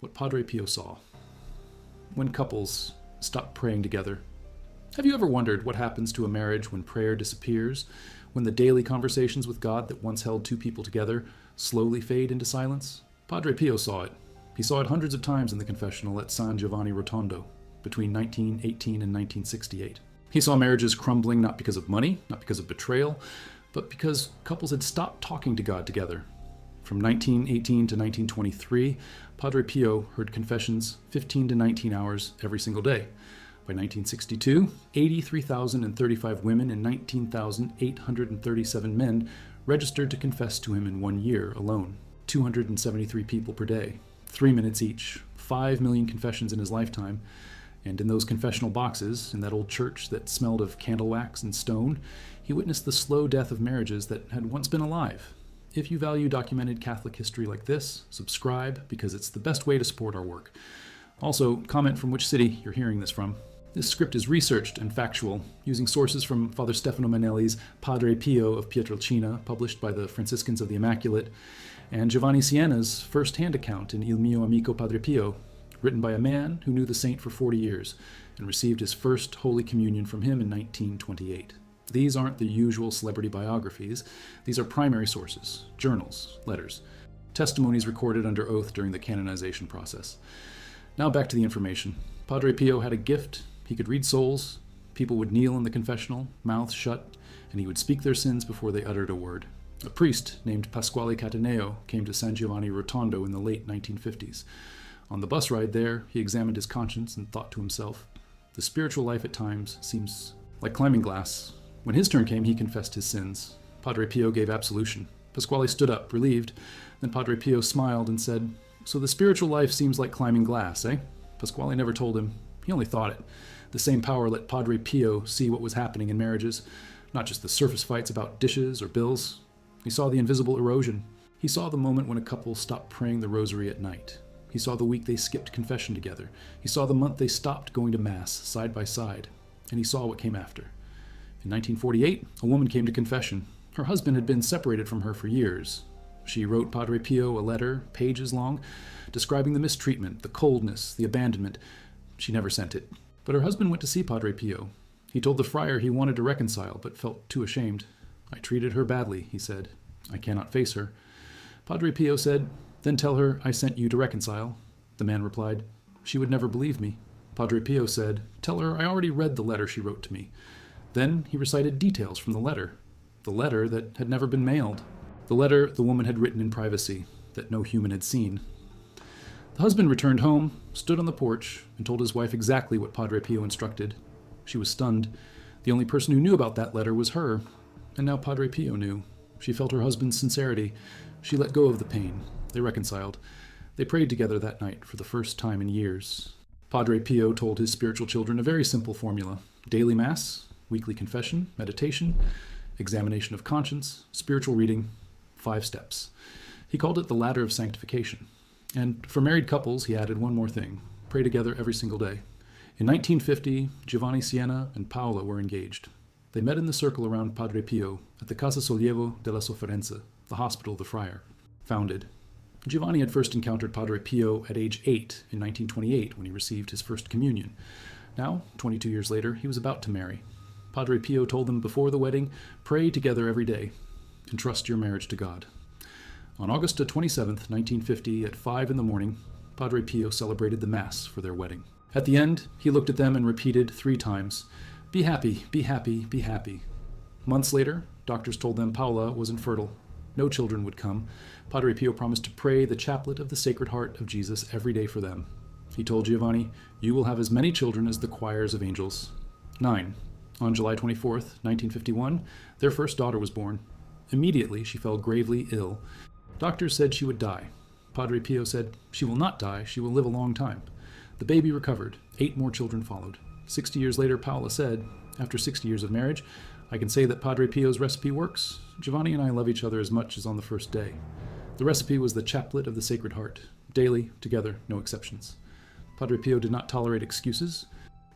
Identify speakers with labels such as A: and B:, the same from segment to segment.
A: what Padre Pio saw. When couples stop praying together. Have you ever wondered what happens to a marriage when prayer disappears, when the daily conversations with God that once held two people together slowly fade into silence? Padre Pio saw it. He saw it hundreds of times in the confessional at San Giovanni Rotondo between 1918 and 1968. He saw marriages crumbling not because of money, not because of betrayal, but because couples had stopped talking to God together. From 1918 to 1923, Padre Pio heard confessions 15 to 19 hours every single day. By 1962, 83,035 women and 19,837 men registered to confess to him in 1 year alone. 273 people per day, 3 minutes each, 5 million confessions in his lifetime. And in those confessional boxes, in that old church that smelled of candle wax and stone, he witnessed the slow death of marriages that had once been alive. If you value documented Catholic history like this, subscribe, because it's the best way to support our work. Also, comment from which city you're hearing this from. This script is researched and factual, using sources from Father Stefano Manelli's Padre Pio of Pietrelcina, published by the Franciscans of the Immaculate, and Giovanni Siena's first-hand account in Il mio amico Padre Pio, written by a man who knew the saint for 40 years and received his first Holy Communion from him in 1928. These aren't the usual celebrity biographies. These are primary sources, journals, letters, testimonies recorded under oath during the canonization process. Now back to the information. Padre Pio had a gift. He could read souls. People would kneel in the confessional, mouth shut, and he would speak their sins before they uttered a word. A priest named Pasquale Cataneo came to San Giovanni Rotondo in the late 1950s. On the bus ride there, he examined his conscience and thought to himself, the spiritual life at times seems like climbing glass. When his turn came, he confessed his sins. Padre Pio gave absolution. Pasquale stood up, relieved. Then Padre Pio smiled and said, "So the spiritual life seems like climbing glass, eh?" Pasquale never told him. He only thought it. The same power let Padre Pio see what was happening in marriages, not just the surface fights about dishes or bills. He saw the invisible erosion. He saw the moment when a couple stopped praying the rosary at night. He saw the week they skipped confession together. He saw the month they stopped going to Mass side by side. And he saw what came after. In 1948, a woman came to confession. Her husband had been separated from her for years. She wrote Padre Pio a letter, pages long, describing the mistreatment, the coldness, the abandonment. She never sent it. But her husband went to see Padre Pio. He told the friar he wanted to reconcile, but felt too ashamed. "I treated her badly," he said. "I cannot face her." Padre Pio said, "Then tell her I sent you to reconcile." The man replied, "She would never believe me." Padre Pio said, "Tell her I already read the letter she wrote to me." Then he recited details from the letter that had never been mailed, the letter the woman had written in privacy, that no human had seen. The husband returned home, stood on the porch, and told his wife exactly what Padre Pio instructed. She was stunned. The only person who knew about that letter was her, and now Padre Pio knew. She felt her husband's sincerity. She let go of the pain. They reconciled. They prayed together that night for the first time in years. Padre Pio told his spiritual children a very simple formula: daily Mass, weekly confession, meditation, examination of conscience, spiritual reading, 5 steps. He called it the ladder of sanctification. And for married couples, he added one more thing: pray together every single day. In 1950, Giovanni Siena and Paola were engaged. They met in the circle around Padre Pio at the Casa Sollievo della Sofferenza, the hospital of the friar, founded. Giovanni had first encountered Padre Pio at age 8 in 1928 when he received his first communion. Now, 22 years later, he was about to marry. Padre Pio told them before the wedding, pray together every day and trust your marriage to God. On August 27th, 1950, at 5 in the morning, Padre Pio celebrated the Mass for their wedding. At the end, he looked at them and repeated 3 times, "Be happy, be happy, be happy." Months later, doctors told them Paola was infertile. No children would come. Padre Pio promised to pray the chaplet of the Sacred Heart of Jesus every day for them. He told Giovanni, "You will have as many children as the choirs of angels." 9. On July 24th, 1951, their first daughter was born. Immediately, she fell gravely ill. Doctors said she would die. Padre Pio said, "She will not die, she will live a long time." The baby recovered. 8 more children followed. 60 years later, Paola said, "After 60 years of marriage, I can say that Padre Pio's recipe works. Giovanni and I love each other as much as on the first day." The recipe was the chaplet of the Sacred Heart. Daily, together, no exceptions. Padre Pio did not tolerate excuses.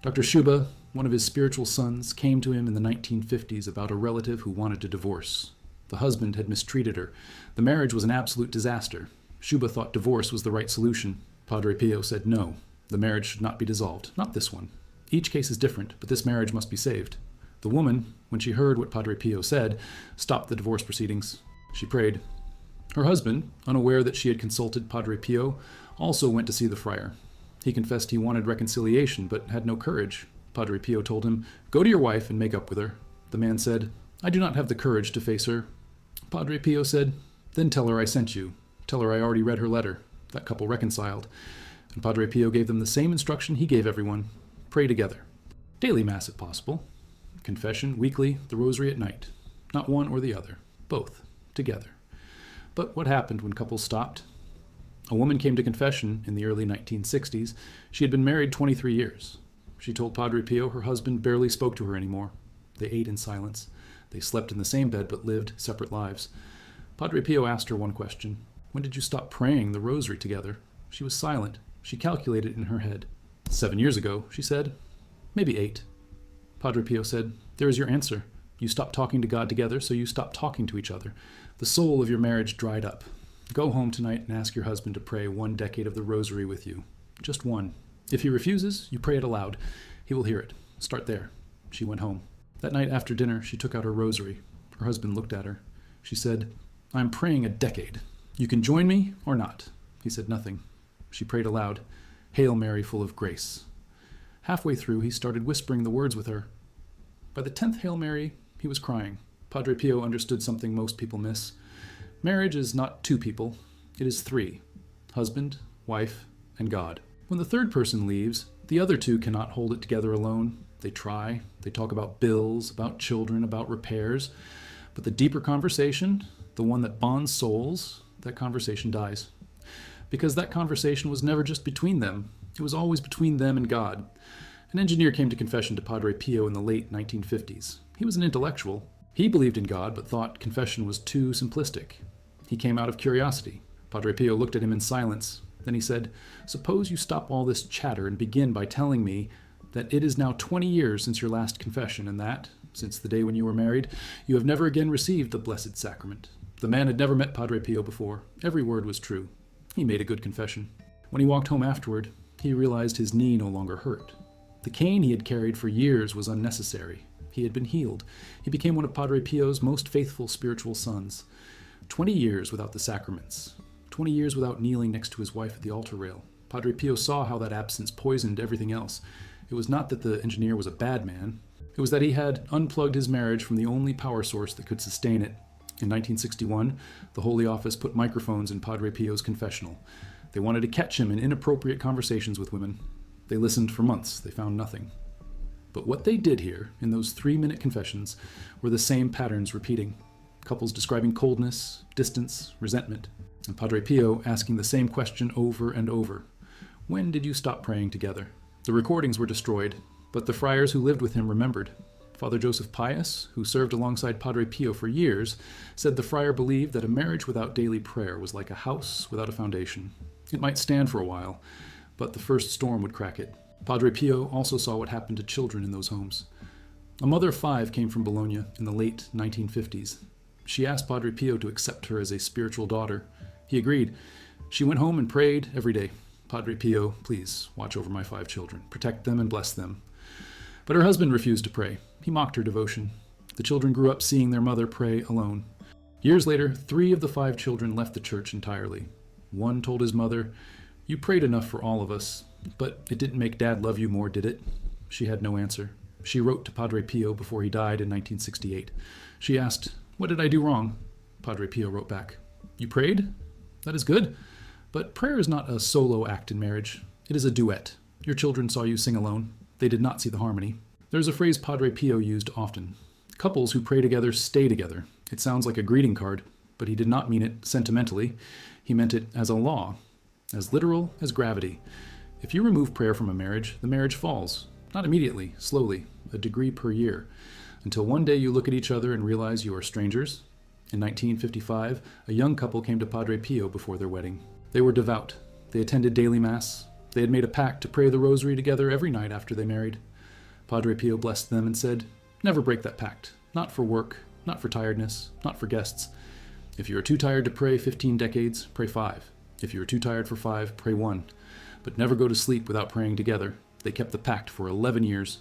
A: Dr. Schuba, one of his spiritual sons, came to him in the 1950s about a relative who wanted to divorce. The husband had mistreated her. The marriage was an absolute disaster. Schuba thought divorce was the right solution. Padre Pio said no, the marriage should not be dissolved, not this one. Each case is different, but this marriage must be saved. The woman, when she heard what Padre Pio said, stopped the divorce proceedings. She prayed. Her husband, unaware that she had consulted Padre Pio, also went to see the friar. He confessed he wanted reconciliation, but had no courage. Padre Pio told him, "Go to your wife and make up with her." The man said, "I do not have the courage to face her." Padre Pio said, "Then tell her I sent you. Tell her I already read her letter." That couple reconciled. And Padre Pio gave them the same instruction he gave everyone. Pray together. Daily Mass if possible. Confession weekly, the rosary at night. Not one or the other. Both. Together. But what happened when couples stopped? A woman came to confession in the early 1960s. She had been married 23 years. She told Padre Pio her husband barely spoke to her anymore. They ate in silence. They slept in the same bed but lived separate lives. Padre Pio asked her one question. When did you stop praying the rosary together? She was silent. She calculated in her head. 7 years ago, she said. Maybe 8. Padre Pio said, there is your answer. You stopped talking to God together, so you stopped talking to each other. The soul of your marriage dried up. Go home tonight and ask your husband to pray 1 decade of the rosary with you. Just 1. If he refuses, you pray it aloud. He will hear it. Start there. She went home. That night after dinner, she took out her rosary. Her husband looked at her. She said, I'm praying a decade. You can join me or not. He said nothing. She prayed aloud, Hail Mary, full of grace. Halfway through, he started whispering the words with her. By the 10th Hail Mary, he was crying. Padre Pio understood something most people miss. Marriage is not 2 people. It is 3. Husband, wife, and God. When the third person leaves, the other 2 cannot hold it together alone. They try. They talk about bills, about children, about repairs. But the deeper conversation, the one that bonds souls, that conversation dies. Because that conversation was never just between them. It was always between them and God. An engineer came to confession to Padre Pio in the late 1950s. He was an intellectual. He believed in God, but thought confession was too simplistic. He came out of curiosity. Padre Pio looked at him in silence. Then he said, Suppose you stop all this chatter and begin by telling me that it is now 20 years since your last confession, and that, since the day when you were married, you have never again received the Blessed Sacrament. The man had never met Padre Pio before. Every word was true. He made a good confession. When he walked home afterward, he realized his knee no longer hurt. The cane he had carried for years was unnecessary. He had been healed. He became one of Padre Pio's most faithful spiritual sons. 20 years without the sacraments. 20 years without kneeling next to his wife at the altar rail. Padre Pio saw how that absence poisoned everything else. It was not that the engineer was a bad man. It was that he had unplugged his marriage from the only power source that could sustain it. In 1961, the Holy Office put microphones in Padre Pio's confessional. They wanted to catch him in inappropriate conversations with women. They listened for months. They found nothing. But what they did hear in those 3-minute confessions were the same patterns repeating. Couples describing coldness, distance, resentment. And Padre Pio asking the same question over and over. When did you stop praying together? The recordings were destroyed, but the friars who lived with him remembered. Father Joseph Pius, who served alongside Padre Pio for years, said the friar believed that a marriage without daily prayer was like a house without a foundation. It might stand for a while, but the first storm would crack it. Padre Pio also saw what happened to children in those homes. A mother of 5 came from Bologna in the late 1950s. She asked Padre Pio to accept her as a spiritual daughter. He agreed. She went home and prayed every day. Padre Pio, please watch over my 5 children, protect them and bless them. But her husband refused to pray. He mocked her devotion. The children grew up seeing their mother pray alone. Years later, 3 of the 5 children left the church entirely. One told his mother, You prayed enough for all of us, but it didn't make Dad love you more, did it? She had no answer. She wrote to Padre Pio before he died in 1968. She asked, What did I do wrong? Padre Pio wrote back, You prayed? That is good. But prayer is not a solo act in marriage. It is a duet. Your children saw you sing alone. They did not see the harmony. There's a phrase Padre Pio used often. Couples who pray together stay together. It sounds like a greeting card, but he did not mean it sentimentally. He meant it as a law, as literal as gravity. If you remove prayer from a marriage, the marriage falls. Not immediately, slowly, a degree per year, until one day you look at each other and realize you are strangers. In 1955, a young couple came to Padre Pio before their wedding. They were devout. They attended daily Mass. They had made a pact to pray the rosary together every night after they married. Padre Pio blessed them and said, Never break that pact. Not for work, not for tiredness, not for guests. If you are too tired to pray 15 decades, pray 5. If you are too tired for 5, pray 1. but never go to sleep without praying together. They kept the pact for 11 years.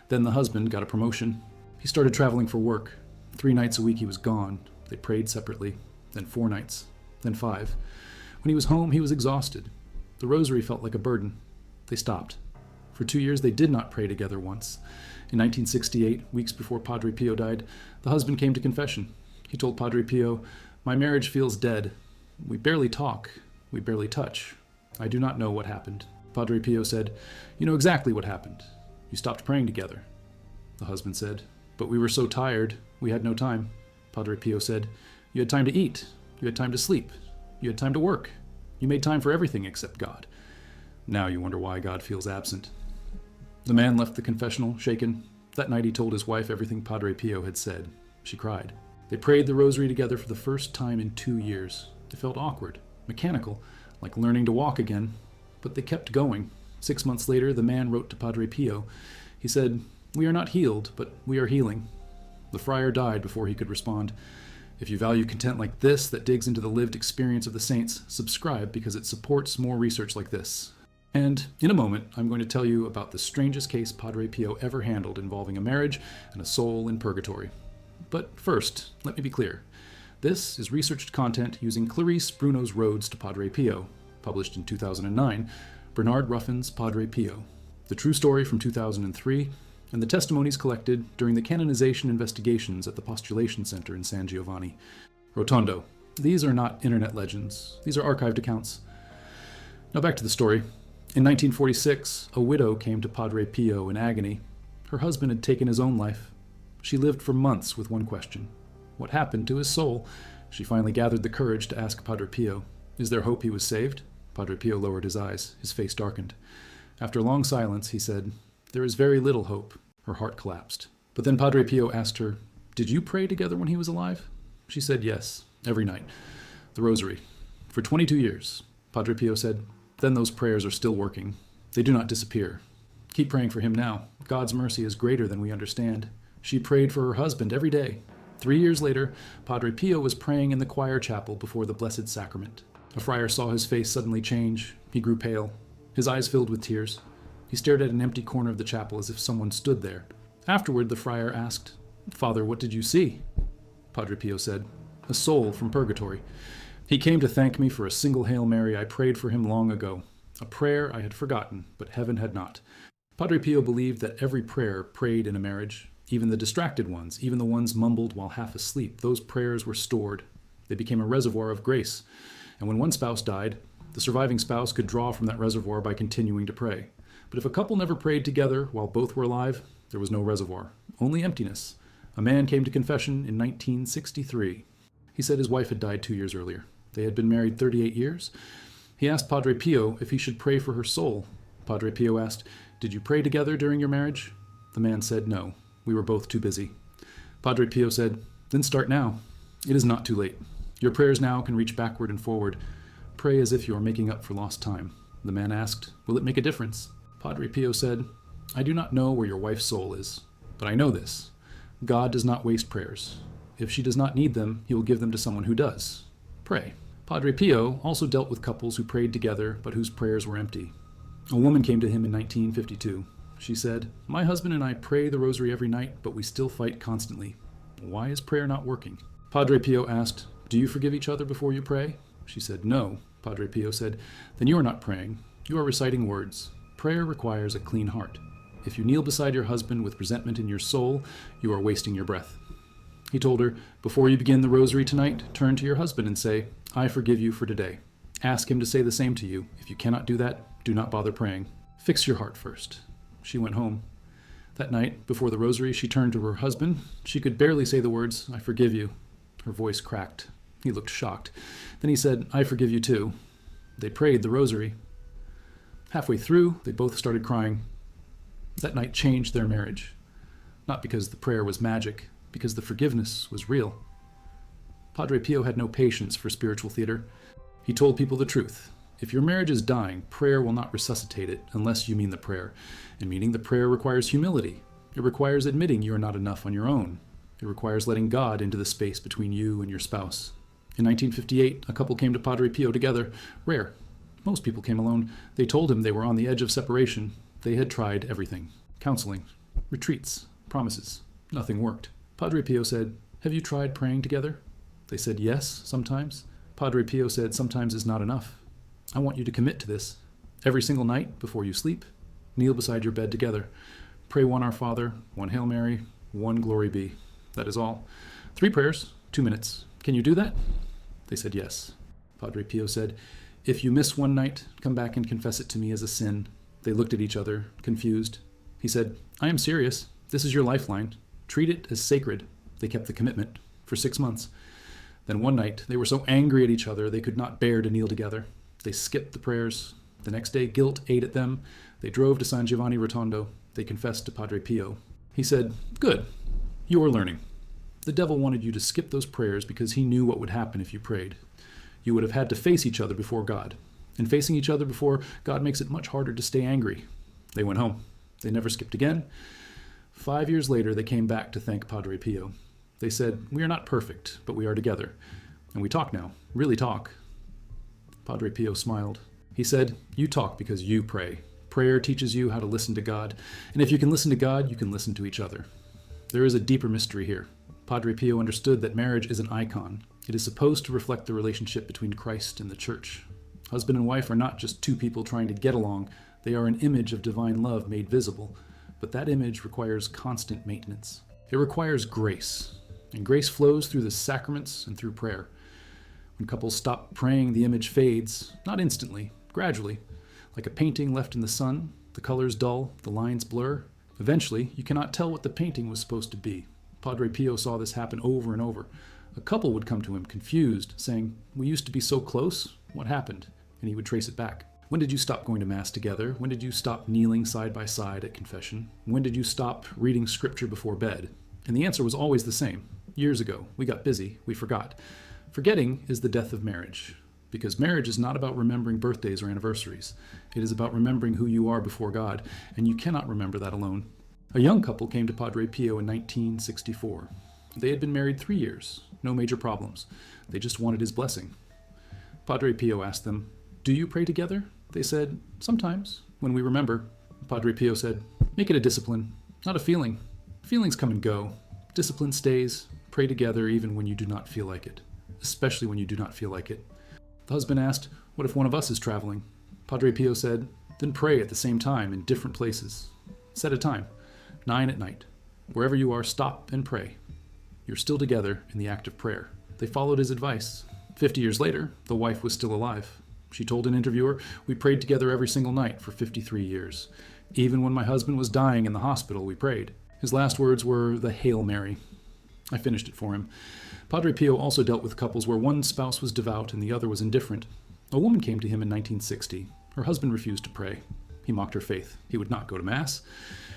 A: Then the husband got a promotion. He started traveling for work. 3 nights a week he was gone. They prayed separately. Then 4 nights. Then 5. When he was home, he was exhausted. The rosary felt like a burden. They stopped. For 2 years, they did not pray together once. In 1968, weeks before Padre Pio died, the husband came to confession. He told Padre Pio, "My marriage feels dead. We barely talk. We barely touch. I do not know what happened." Padre Pio said, "You know exactly what happened. You stopped praying together." The husband said, "But we were so tired, we had no time." Padre Pio said, "You had time to eat. You had time to sleep. You had time to work. You made time for everything except God. Now you wonder why God feels absent." The man left the confessional, shaken. That night he told his wife everything Padre Pio had said. She cried. They prayed the rosary together for the first time in 2 years. It felt awkward, mechanical, like learning to walk again. But they kept going. 6 months later, the man wrote to Padre Pio. He said, "We are not healed, but we are healing." The friar died before he could respond. If you value content like this that digs into the lived experience of the saints, subscribe because it supports more research like this. And in a moment, I'm going to tell you about the strangest case Padre Pio ever handled involving a marriage and a soul in purgatory. But first, let me be clear. This is researched content using Clarice Bruno's Roads to Padre Pio, published in 2009, Bernard Ruffin's Padre Pio, the true story from 2003, and the testimonies collected during the canonization investigations at the Postulation Center in San Giovanni. Rotondo. These are not internet legends. These are archived accounts. Now back to the story. In 1946, a widow came to Padre Pio in agony. Her husband had taken his own life. She lived for months with one question. What happened to his soul? She finally gathered the courage to ask Padre Pio, "Is there hope he was saved?" Padre Pio lowered his eyes. His face darkened. After a long silence, he said, "There is very little hope." Her heart collapsed. But then Padre Pio asked her, "Did you pray together when he was alive?" She said yes, every night. The rosary. For 22 years. Padre Pio said, "Then those prayers are still working. They do not disappear. Keep praying for him now. God's mercy is greater than we understand." She prayed for her husband every day. 3 years later, Padre Pio was praying in the choir chapel before the Blessed Sacrament. A friar saw his face suddenly change. He grew pale. His eyes filled with tears. He stared at an empty corner of the chapel as if someone stood there. Afterward, the friar asked, "Father, what did you see?" Padre Pio said, "A soul from purgatory. He came to thank me for a single Hail Mary I prayed for him long ago. A prayer I had forgotten, but heaven had not." Padre Pio believed that every prayer prayed in a marriage, even the distracted ones, even the ones mumbled while half asleep, those prayers were stored. They became a reservoir of grace. And when one spouse died, the surviving spouse could draw from that reservoir by continuing to pray. But if a couple never prayed together while both were alive, there was no reservoir, only emptiness. A man came to confession in 1963. He said his wife had died 2 years earlier. They had been married 38 years. He asked Padre Pio if he should pray for her soul. Padre Pio asked, "Did you pray together during your marriage?" The man said no. We were both too busy. Padre Pio said, "Then start now. It is not too late. Your prayers now can reach backward and forward. Pray as if you are making up for lost time." The man asked, "Will it make a difference?" Padre Pio said, "I do not know where your wife's soul is, but I know this. God does not waste prayers. If she does not need them, he will give them to someone who does. Pray." Padre Pio also dealt with couples who prayed together but whose prayers were empty. A woman came to him in 1952. She said, "My husband and I pray the rosary every night, but we still fight constantly. Why is prayer not working?" Padre Pio asked, "Do you forgive each other before you pray?" She said, "No." Padre Pio said, "Then you are not praying. You are reciting words. Prayer requires a clean heart. If you kneel beside your husband with resentment in your soul, you are wasting your breath." He told her, "Before you begin the rosary tonight, turn to your husband and say, 'I forgive you for today.' Ask him to say the same to you. If you cannot do that, do not bother praying. Fix your heart first." She went home. That night, before the rosary, she turned to her husband. She could barely say the words, "I forgive you." Her voice cracked. He looked shocked. Then he said, "I forgive you too." They prayed the rosary. Halfway through, they both started crying. That night changed their marriage. Not because the prayer was magic, because the forgiveness was real. Padre Pio had no patience for spiritual theater. He told people the truth. If your marriage is dying, prayer will not resuscitate it unless you mean the prayer. And meaning the prayer requires humility. It requires admitting you are not enough on your own. It requires letting God into the space between you and your spouse. In 1958, a couple came to Padre Pio together. Rare. Most people came alone. They told him they were on the edge of separation. They had tried everything. Counseling, retreats, promises. Nothing worked. Padre Pio said, "Have you tried praying together?" They said, "Yes, sometimes." Padre Pio said, "Sometimes is not enough. I want you to commit to this. Every single night, before you sleep, kneel beside your bed together. Pray one Our Father, one Hail Mary, one Glory Be. That is all. 3 prayers, 2 minutes. Can you do that?" They said yes. Padre Pio said, "If you miss one night, come back and confess it to me as a sin." They looked at each other, confused. He said, "I am serious. This is your lifeline. Treat it as sacred." They kept the commitment for 6 months. Then one night, they were so angry at each other they could not bear to kneel together. They skipped the prayers. The next day, guilt ate at them. They drove to San Giovanni Rotondo. They confessed to Padre Pio. He said, "Good. You are learning. The devil wanted you to skip those prayers because he knew what would happen if you prayed. You would have had to face each other before God. And facing each other before God makes it much harder to stay angry." They went home. They never skipped again. 5 years later, they came back to thank Padre Pio. They said, "We are not perfect, but we are together. And we talk now, really talk." Padre Pio smiled. He said, "You talk because you pray. Prayer teaches you how to listen to God. And if you can listen to God, you can listen to each other." There is a deeper mystery here. Padre Pio understood that marriage is an icon. It is supposed to reflect the relationship between Christ and the Church. Husband and wife are not just 2 people trying to get along. They are an image of divine love made visible. But that image requires constant maintenance. It requires grace. And grace flows through the sacraments and through prayer. When couples stop praying, the image fades, not instantly, gradually. Like a painting left in the sun, the colors dull, the lines blur. Eventually, you cannot tell what the painting was supposed to be. Padre Pio saw this happen over and over. A couple would come to him, confused, saying, "We used to be so close. What happened?" And he would trace it back. "When did you stop going to Mass together? When did you stop kneeling side by side at confession? When did you stop reading scripture before bed?" And the answer was always the same. "Years ago. We got busy. We forgot." Forgetting is the death of marriage, because marriage is not about remembering birthdays or anniversaries. It is about remembering who you are before God, and you cannot remember that alone. A young couple came to Padre Pio in 1964. They had been married 3 years, no major problems. They just wanted his blessing. Padre Pio asked them, "Do you pray together?" They said, "Sometimes, when we remember." Padre Pio said, "Make it a discipline, not a feeling. Feelings come and go. Discipline stays. Pray together even when you do not feel like it, especially when you do not feel like it." The husband asked, "What if one of us is traveling?" Padre Pio said, "Then pray at the same time in different places. Set a time, 9 at night. Wherever you are, stop and pray. You're still together in the act of prayer." They followed his advice. 50 years later, the wife was still alive. She told an interviewer, "We prayed together every single night for 53 years. Even when my husband was dying in the hospital, we prayed." His last words were the Hail Mary. I finished it for him. Padre Pio also dealt with couples where one spouse was devout and the other was indifferent. A woman came to him in 1960. Her husband refused to pray. He mocked her faith. He would not go to Mass.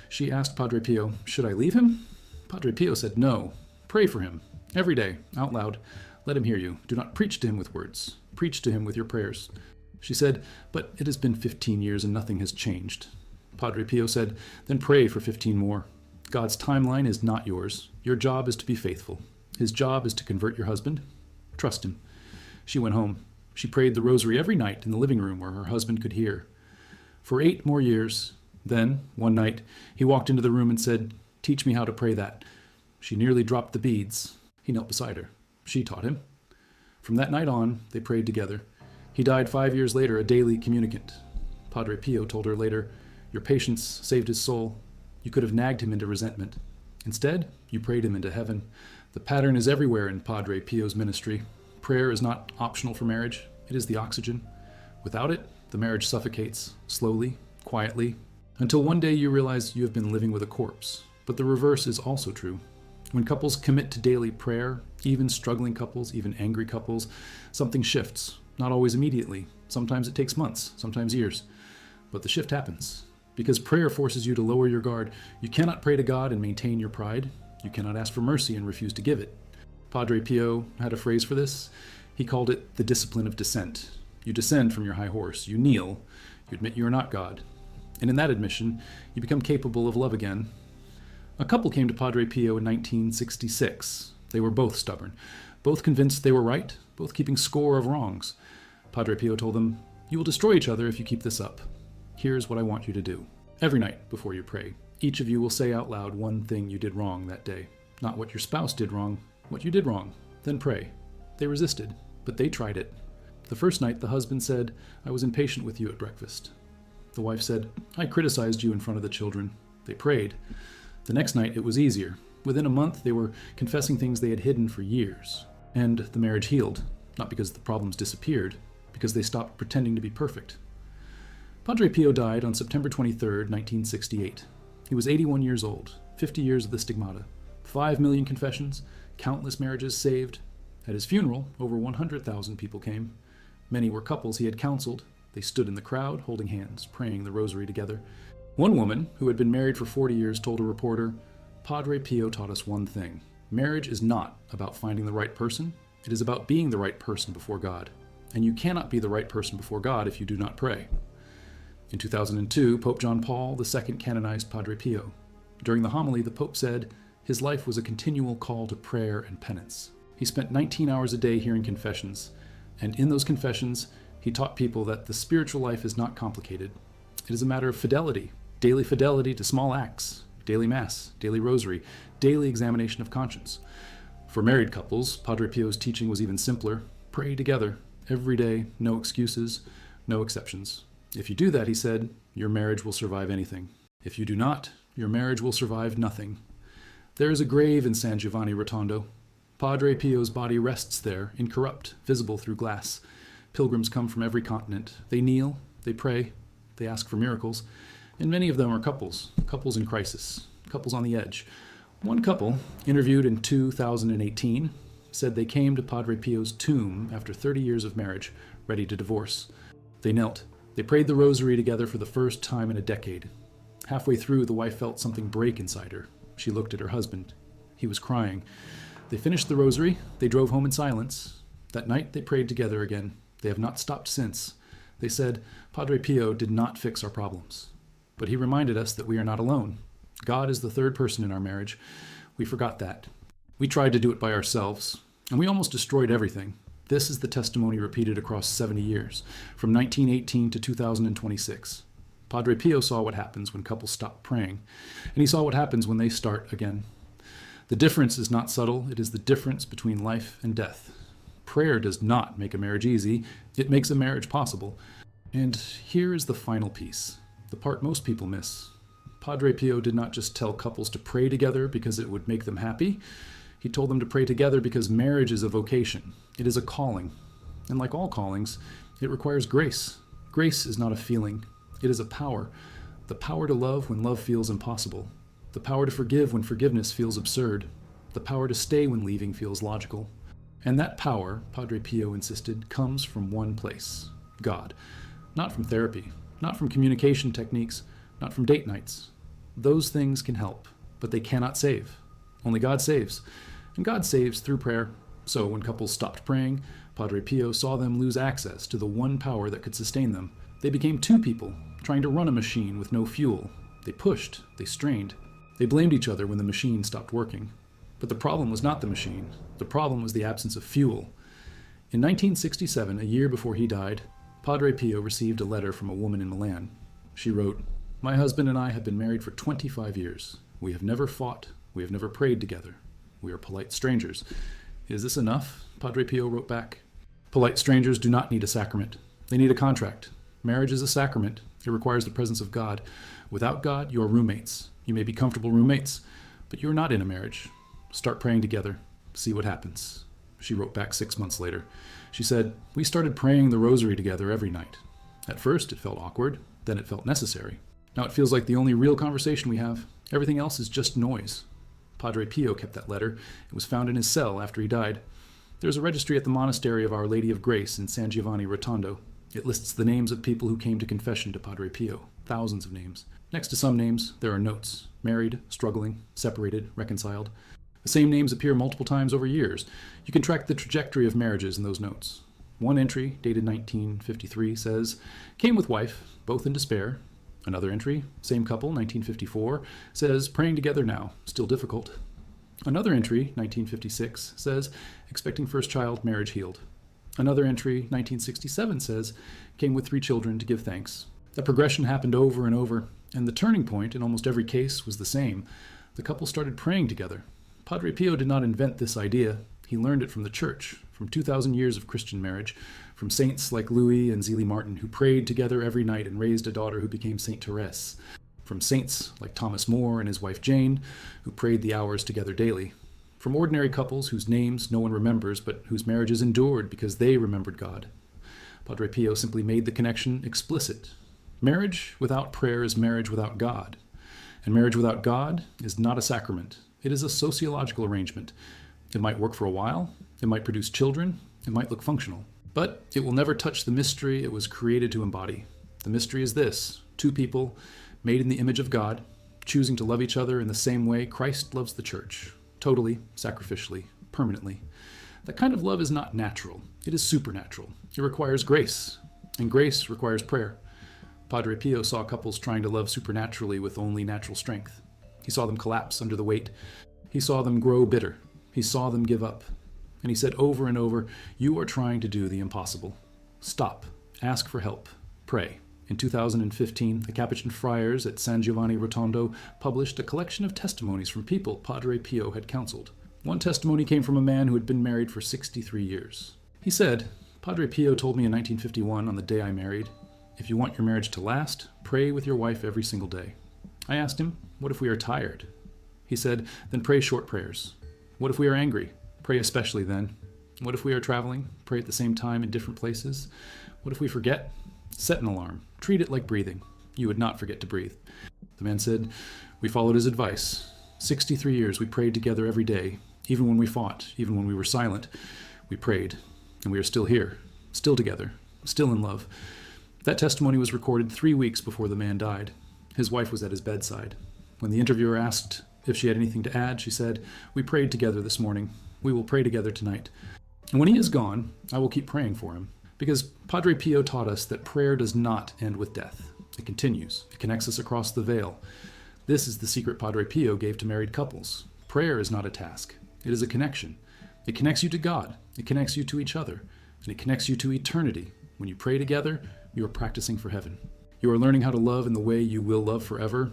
A: She asked Padre Pio, "Should I leave him?" Padre Pio said, "No. Pray for him. Every day, out loud. Let him hear you. Do not preach to him with words. Preach to him with your prayers." She said, "But it has been 15 years and nothing has changed." Padre Pio said, "Then pray for 15 more. God's timeline is not yours. Your job is to be faithful. His job is to convert your husband. Trust him." She went home. She prayed the rosary every night in the living room where her husband could hear. For 8 more years. Then, one night, he walked into the room and said, "Teach me how to pray that." She nearly dropped the beads. He knelt beside her. She taught him. From that night on, they prayed together. He died 5 years later, a daily communicant. Padre Pio told her later, "Your patience saved his soul. You could have nagged him into resentment. Instead, you prayed him into heaven." The pattern is everywhere in Padre Pio's ministry. Prayer is not optional for marriage. It is the oxygen. Without it, the marriage suffocates, slowly, quietly, until one day you realize you have been living with a corpse. But the reverse is also true. When couples commit to daily prayer, even struggling couples, even angry couples, something shifts. Not always immediately. Sometimes it takes months, sometimes years. But the shift happens. Because prayer forces you to lower your guard. You cannot pray to God and maintain your pride. You cannot ask for mercy and refuse to give it. Padre Pio had a phrase for this. He called it the discipline of descent. You descend from your high horse. You kneel. You admit you are not God. And in that admission, you become capable of love again. A couple came to Padre Pio in 1966. They were both stubborn, both convinced they were right, both keeping score of wrongs. Padre Pio told them, You will destroy each other if you keep this up. Here's what I want you to do. Every night before you pray, each of you will say out loud one thing you did wrong that day. Not what your spouse did wrong, what you did wrong. Then pray. They resisted, but they tried it. The first night, the husband said, "I was impatient with you at breakfast." The wife said, "I criticized you in front of the children." They prayed. The next night, it was easier. Within a month, they were confessing things they had hidden for years. And the marriage healed, not because the problems disappeared, because they stopped pretending to be perfect. Padre Pio died on September 23, 1968. He was 81 years old, 50 years of the stigmata, 5 million confessions, countless marriages saved. At his funeral, over 100,000 people came. Many were couples he had counseled. They stood in the crowd, holding hands, praying the rosary together. One woman, who had been married for 40 years, told a reporter, "Padre Pio taught us one thing. Marriage is not about finding the right person. It is about being the right person before God. And you cannot be the right person before God if you do not pray." In 2002, Pope John Paul II canonized Padre Pio. During the homily, the Pope said, his life was a continual call to prayer and penance. He spent 19 hours a day hearing confessions, and in those confessions, he taught people that the spiritual life is not complicated. It is a matter of fidelity, daily fidelity to small acts, daily Mass, daily Rosary, daily examination of conscience. For married couples, Padre Pio's teaching was even simpler. Pray together, every day, no excuses, no exceptions. If you do that, he said, your marriage will survive anything. If you do not, your marriage will survive nothing. There is a grave in San Giovanni Rotondo. Padre Pio's body rests there, incorrupt, visible through glass. Pilgrims come from every continent. They kneel, they pray, they ask for miracles, and many of them are couples in crisis, couples on the edge. One couple, interviewed in 2018, said they came to Padre Pio's tomb after 30 years of marriage, ready to divorce. They knelt. They prayed the rosary together for the first time in a decade. Halfway through, the wife felt something break inside her. She looked at her husband. He was crying. They finished the rosary. They drove home in silence. That night, they prayed together again. They have not stopped since. They said, Padre Pio did not fix our problems. But he reminded us that we are not alone. God is the third person in our marriage. We forgot that. We tried to do it by ourselves, and we almost destroyed everything. This is the testimony repeated across 70 years, from 1918 to 2026. Padre Pio saw what happens when couples stop praying, and he saw what happens when they start again. The difference is not subtle, it is the difference between life and death. Prayer does not make a marriage easy, it makes a marriage possible. And here is the final piece, the part most people miss. Padre Pio did not just tell couples to pray together because it would make them happy. He told them to pray together because marriage is a vocation. It is a calling. And like all callings, it requires grace. Grace is not a feeling. It is a power. The power to love when love feels impossible. The power to forgive when forgiveness feels absurd. The power to stay when leaving feels logical. And that power, Padre Pio insisted, comes from one place, God. Not from therapy, not from communication techniques, not from date nights. Those things can help, but they cannot save. Only God saves. And God saves through prayer. So when couples stopped praying, Padre Pio saw them lose access to the one power that could sustain them. They became two people, trying to run a machine with no fuel. They pushed, they strained. They blamed each other when the machine stopped working. But the problem was not the machine. The problem was the absence of fuel. In 1967, a year before he died, Padre Pio received a letter from a woman in Milan. She wrote, "My husband and I have been married for 25 years. We have never fought. We have never prayed together. We are polite strangers. Is this enough?" Padre Pio wrote back. Polite strangers do not need a sacrament. They need a contract. Marriage is a sacrament. It requires the presence of God. Without God, you are roommates. You may be comfortable roommates, but you are not in a marriage. Start praying together. See what happens. She wrote back 6 months later. She said, "We started praying the rosary together every night. At first, it felt awkward. Then it felt necessary. Now it feels like the only real conversation we have. Everything else is just noise." Padre Pio kept that letter. It was found in his cell after he died. There's a registry at the monastery of Our Lady of Grace in San Giovanni Rotondo. It lists the names of people who came to confession to Padre Pio. Thousands of names. Next to some names, there are notes. Married, struggling, separated, reconciled. The same names appear multiple times over years. You can track the trajectory of marriages in those notes. One entry, dated 1953, says, "Came with wife, both in despair." Another entry, same couple, 1954, says, "Praying together now, still difficult." Another entry, 1956, says, "Expecting first child, marriage healed." Another entry, 1967, says, came with 3 children to give thanks. That progression happened over and over, and the turning point in almost every case was the same. The couple started praying together. Padre Pio did not invent this idea. He learned it from the Church, from 2,000 years of Christian marriage, from saints like Louis and Zélie Martin, who prayed together every night and raised a daughter who became Saint Therese, from saints like Thomas More and his wife Jane, who prayed the hours together daily, from ordinary couples whose names no one remembers, but whose marriages endured because they remembered God. Padre Pio simply made the connection explicit. Marriage without prayer is marriage without God. And marriage without God is not a sacrament. It is a sociological arrangement. It might work for a while, it might produce children, it might look functional. But it will never touch the mystery it was created to embody. The mystery is this: 2 people made in the image of God, choosing to love each other in the same way Christ loves the Church. Totally, sacrificially, permanently. That kind of love is not natural. It is supernatural. It requires grace, and grace requires prayer. Padre Pio saw couples trying to love supernaturally with only natural strength. He saw them collapse under the weight. He saw them grow bitter. He saw them give up. And he said over and over, "You are trying to do the impossible. Stop. Ask for help. Pray." In 2015, the Capuchin friars at San Giovanni Rotondo published a collection of testimonies from people Padre Pio had counseled. One testimony came from a man who had been married for 63 years. He said, "Padre Pio told me in 1951, on the day I married, if you want your marriage to last, pray with your wife every single day." I asked him, "What if we are tired?" He said, "Then pray short prayers." "What if we are angry? Pray especially then." "What if we are traveling? Pray at the same time in different places." "What if we forget? Set an alarm. Treat it like breathing. You would not forget to breathe." The man said, "We followed his advice. 63 years we prayed together every day. Even when we fought, even when we were silent, we prayed. And we are still here, still together, still in love." That testimony was recorded 3 weeks before the man died. His wife was at his bedside. When the interviewer asked if she had anything to add, she said, "We prayed together this morning. We will pray together tonight. And when he is gone, I will keep praying for him." Because Padre Pio taught us that prayer does not end with death. It continues. It connects us across the veil. This is the secret Padre Pio gave to married couples. Prayer is not a task. It is a connection. It connects you to God. It connects you to each other. And it connects you to eternity. When you pray together, you are practicing for heaven. You are learning how to love in the way you will love forever.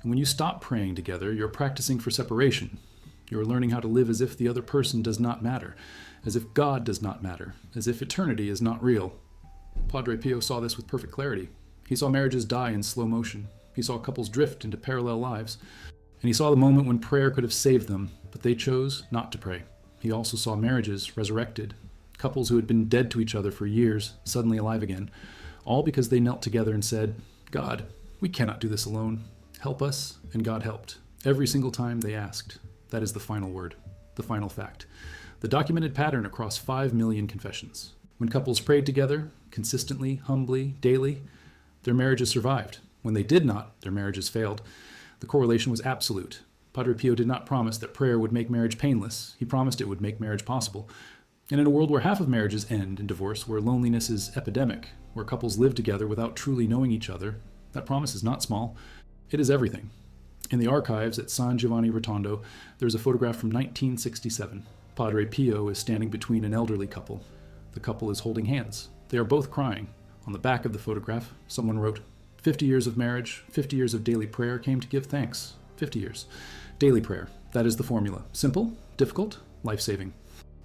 A: And when you stop praying together, you're practicing for separation. You are learning how to live as if the other person does not matter, as if God does not matter, as if eternity is not real. Padre Pio saw this with perfect clarity. He saw marriages die in slow motion. He saw couples drift into parallel lives. And he saw the moment when prayer could have saved them, but they chose not to pray. He also saw marriages resurrected, couples who had been dead to each other for years, suddenly alive again, all because they knelt together and said, "God, we cannot do this alone. Help us," and God helped. Every single time they asked. That is the final word, the final fact. The documented pattern across 5 million confessions. When couples prayed together, consistently, humbly, daily, their marriages survived. When they did not, their marriages failed. The correlation was absolute. Padre Pio did not promise that prayer would make marriage painless. He promised it would make marriage possible. And in a world where half of marriages end in divorce, where loneliness is epidemic, where couples live together without truly knowing each other, that promise is not small. It is everything. In the archives at San Giovanni Rotondo, there is a photograph from 1967. Padre Pio is standing between an elderly couple. The couple is holding hands. They are both crying. On the back of the photograph, someone wrote, 50 years of marriage, 50 years of daily prayer came to give thanks. 50 years. Daily prayer. That is the formula. Simple, difficult, life-saving.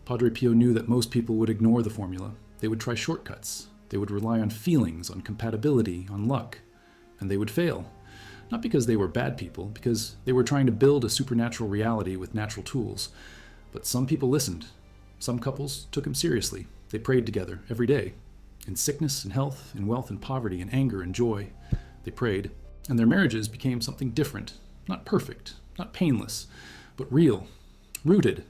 A: Padre Pio knew that most people would ignore the formula. They would try shortcuts. They would rely on feelings, on compatibility, on luck. And they would fail. Not because they were bad people, because they were trying to build a supernatural reality with natural tools. But some people listened. Some couples took him seriously. They prayed together every day. In sickness and health, in wealth and poverty, in anger and joy. They prayed. And their marriages became something different. Not perfect, not painless, but real, rooted,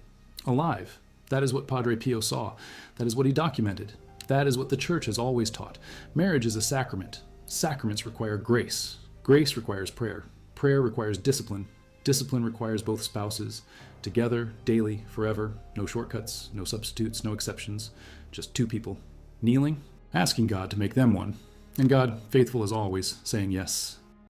A: alive. That is what Padre Pio saw. That is what he documented. That is what the Church has always taught. Marriage is a sacrament. Sacraments require grace. Grace requires prayer. Prayer requires discipline. Discipline requires both spouses. Together, daily, forever. No shortcuts, no substitutes, no exceptions. Just 2 people. Kneeling, asking God to make them one. And God, faithful as always, saying yes.